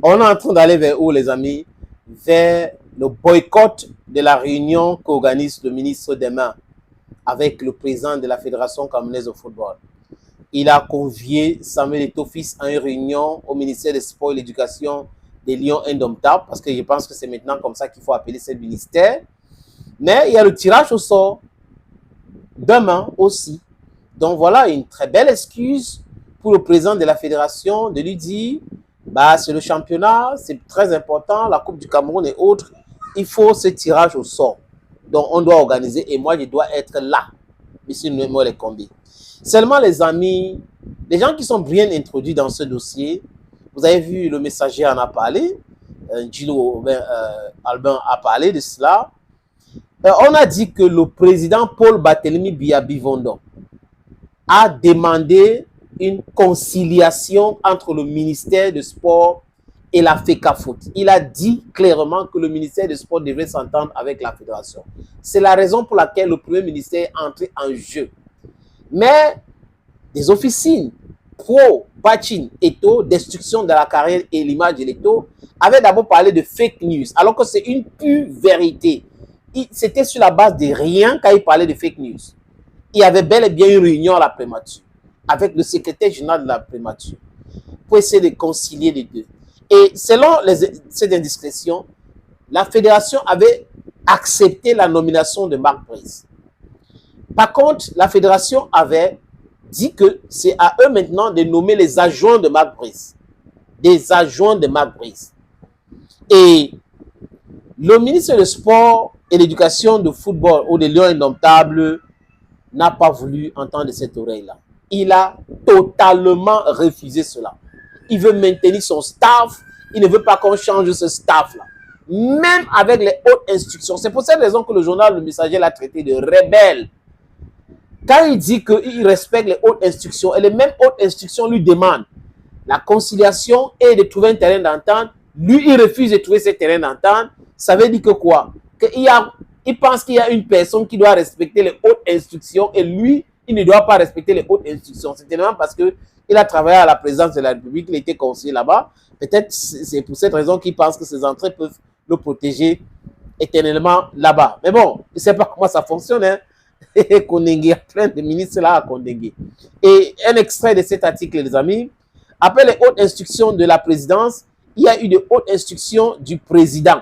On est en train d'aller vers où, les amis? Vers le boycott de la réunion qu'organise le ministre demain avec le président de la Fédération camerounaise de football. Il a convié Samuel Eto'o-Fils à une réunion au ministère des Sports et de l'Éducation des Lions Indomptables, parce que je pense que c'est maintenant comme ça qu'il faut appeler ce ministère. Mais il y a le tirage au sort demain aussi. Donc voilà une très belle excuse pour le président de la fédération de lui dire bah, c'est le championnat, c'est très important, la Coupe du Cameroun et autres, il faut ce tirage au sort. Donc on doit organiser et moi je dois être là, ici nous les combis. Seulement les amis, les gens qui sont bien introduits dans ce dossier, vous avez vu le messager en a parlé, Gillo Albin a parlé de cela. On a dit que le président Paul Barthélemy Biya-Bivondo a demandé une conciliation entre le ministère du Sport et la FECAFOOT. Il a dit clairement que le ministère du Sport devrait s'entendre avec la fédération. C'est la raison pour laquelle le premier ministère est entré en jeu. Mais des officines pro-Bachin Eto'o, destruction de la carrière et l'image de l'Eto'o, avaient d'abord parlé de fake news, alors que c'est une pure vérité. C'était sur la base de rien quand il parlait de fake news. Il y avait bel et bien une réunion à la prémature avec le secrétaire général de la prémature pour essayer de concilier les deux. Et selon cette indiscrétion, la fédération avait accepté la nomination de Marc Brice. Par contre, la fédération avait dit que c'est à eux maintenant de nommer les adjoints de Marc Brice. Des adjoints de Marc Brice. Et le ministre du Sport et de l'Éducation de football ou des Lions Indomptables n'a pas voulu entendre cette oreille-là. Il a totalement refusé cela. Il veut maintenir son staff. Il ne veut pas qu'on change ce staff-là. Même avec les hautes instructions. C'est pour cette raison que le journal Le Messager l'a traité de rebelle. Quand il dit qu'il respecte les hautes instructions, et les mêmes hautes instructions lui demandent la conciliation et de trouver un terrain d'entente, lui, il refuse de trouver ce terrain d'entente. Ça veut dire que quoi? Il pense qu'il y a une personne qui doit respecter les hautes instructions et lui, il ne doit pas respecter les hautes instructions. C'est tellement parce qu'il a travaillé à la présidence de la République, il était conseiller là-bas. Peut-être c'est pour cette raison qu'il pense que ses entrées peuvent le protéger éternellement là-bas. Mais bon, je ne sais pas comment ça fonctionne. Hein? Kondengé, il y a plein de ministres là à Kondengé. Et un extrait de cet article, les amis. Après les hautes instructions de la présidence, il y a eu de hautes instructions du président.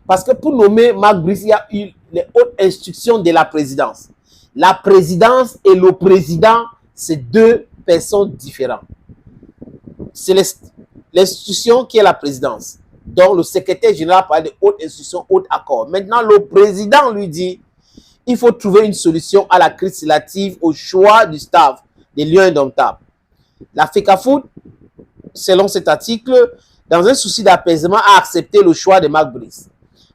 Parce que pour nommer Marc Brice, il y a eu les hautes instructions de la présidence. La présidence et le président, c'est deux personnes différentes. C'est l'institution qui est la présidence. Donc, le secrétaire général parle de haute instruction, haute accord. Maintenant, le président lui dit, il faut trouver une solution à la crise relative au choix du staff des Lions Indomptables. La FECAFOOT, selon cet article, dans un souci d'apaisement, a accepté le choix de Marc Brice,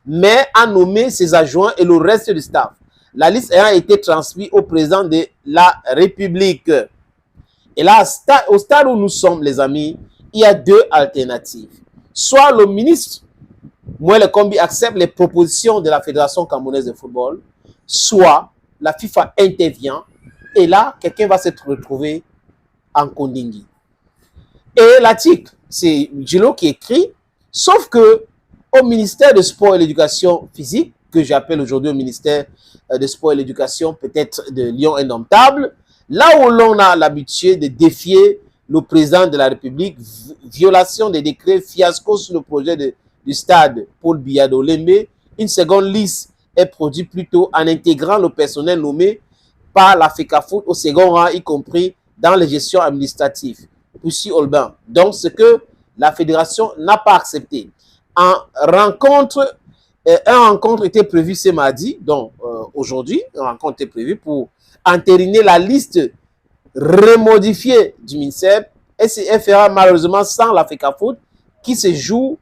mais a nommé ses adjoints et le reste du staff. La liste ayant été transmise au président de la République. Et là, au stade où nous sommes, les amis, il y a deux alternatives. Soit le ministre, Moël Kombi, accepte les propositions de la Fédération camerounaise de football, soit la FIFA intervient et là, quelqu'un va se retrouver en Kondengui. Et l'article, c'est Gillo qui écrit, sauf que au ministère de Sport et l'Éducation physique, que j'appelle aujourd'hui au ministère de Sport et l'Éducation, peut-être de Lions Indomptables, là où l'on a l'habitude de défier le président de la République, violation des décrets, fiasco sur le projet du stade Paul Biya d'Olembe, une seconde liste est produite plutôt en intégrant le personnel nommé par la FECAFOOT au second rang, y compris dans les gestions administratives. Poussi Olbin. Donc, ce que la fédération n'a pas accepté. Un rencontre était prévu ce mardi, donc aujourd'hui, une rencontre est prévue pour entériner la liste remodifiée du MINSEP et elle fera malheureusement sans la FECAFOOT qui se joue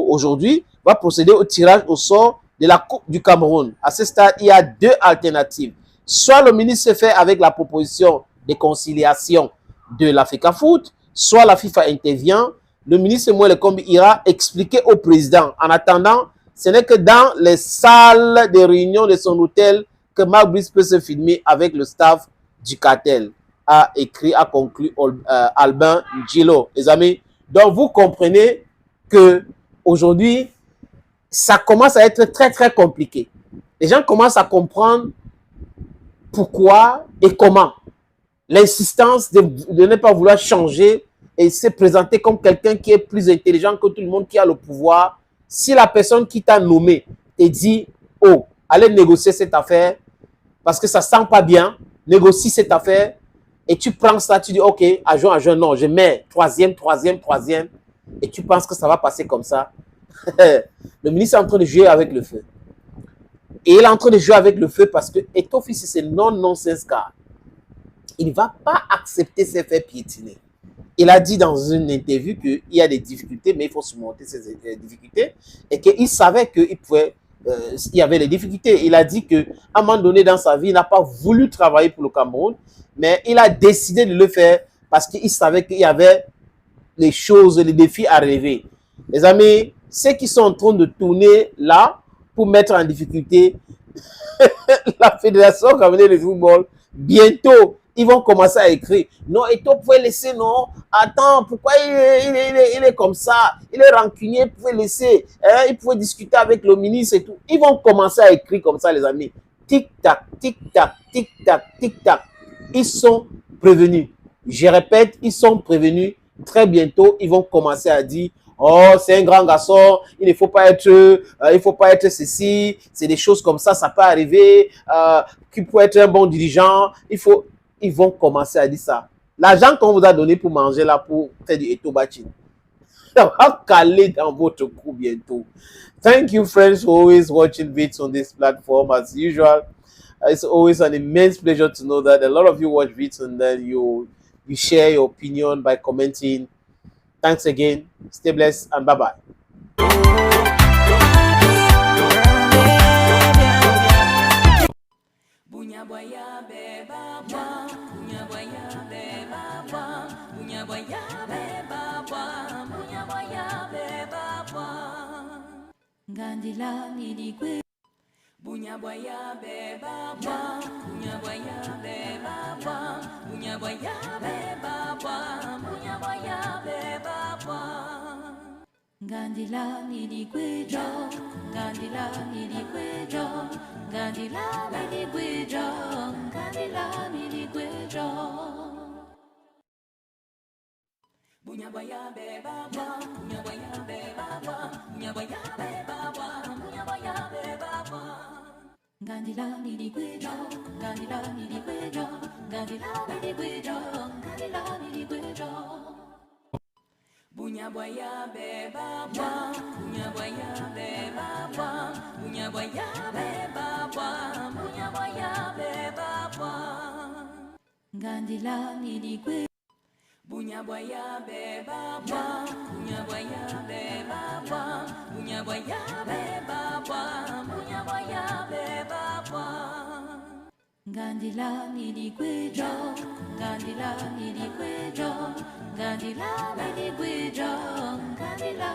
aujourd'hui, va procéder au tirage au sort de la Coupe du Cameroun. À ce stade, il y a deux alternatives. Soit le ministre se fait avec la proposition de conciliation de la FECAFOOT, soit la FIFA intervient. Le ministre Moël Kombi ira expliquer au président. En attendant, ce n'est que dans les salles de réunion de son hôtel que Marc Brice peut se filmer avec le staff du cartel. a écrit, a conclu Albin Gilo. Les amis, donc vous comprenez que aujourd'hui, ça commence à être très, très compliqué. Les gens commencent à comprendre pourquoi et comment. L'insistance de ne pas vouloir changer et se présenter comme quelqu'un qui est plus intelligent que tout le monde, qui a le pouvoir. Si la personne qui t'a nommé te dit, oh, allez négocier cette affaire parce que ça ne sent pas bien, négocie cette affaire et tu prends ça, tu dis, ok, à juin, non, je mets troisième, et tu penses que ça va passer comme ça. Le ministre est en train de jouer avec le feu. Et il est en train de jouer avec le feu parce que Etofi, c'est non-nonsense car il ne va pas accepter ses faits piétiner. Il a dit dans une interview qu'il y a des difficultés, mais il faut surmonter ces difficultés et qu'il savait qu'il pouvait, il y avait des difficultés. Il a dit qu'à un moment donné dans sa vie, il n'a pas voulu travailler pour le Cameroun, mais il a décidé de le faire parce qu'il savait qu'il y avait les choses, les défis à relever. Les amis, ceux qui sont en train de tourner là pour mettre en difficulté la Fédération camerounaise de football, bientôt, ils vont commencer à écrire. Non, et toi, vous pouvez laisser, non. Attends, pourquoi il est comme ça? Il est rancunier, vous pouvez laisser. Il pouvait discuter avec le ministre et tout. Ils vont commencer à écrire comme ça, les amis. Tic-tac, tic-tac, tic-tac, tic-tac. Ils sont prévenus. Je répète, ils sont prévenus. Très bientôt, ils vont commencer à dire, oh, c'est un grand garçon, il ne faut pas être ceci, c'est des choses comme ça peut arriver, qui peut être un bon dirigeant, ils vont commencer à dire ça. L'argent qu'on vous a donné pour manger là, pour faire du etobachi, ça va caler dans votre cou bientôt. Thank you, friends, for always watching vids on this platform. As usual, it's always an immense pleasure to know that a lot of you watch vids and then you share your opinion by commenting. Thanks again. Stay blessed and bye-bye. Gandila nidigwe Bunyaboya beba bwa Bunyaboya beba bwa Bunyaboya beba bwa Bunyaboya beba bwa Gandila nidigwe jo Gandila nidigwe jo Gandila nidigwe jo Gandila nidigwe jo Bunyaboya beba bwa Bunyaboya beba bwa Bunyaboya beba bwa Bunyaboya beba bwa Gandila nidigwejo Gandila nidigwejo Gandila nidigwejo Gandila nidigwejo Bunyaboya beba bwa Bunyaboya beba bwa Bunyaboya beba bwa Bunyaboya beba bwa Gandila nidigwejo Bunyaboya beba bwa Bunyaboya beba bwa Bunyaboya beba bwa Bunyaboya beba bwa Gandila nidigwejo Gandila nidigwejo Gandila nidigwejo Gandila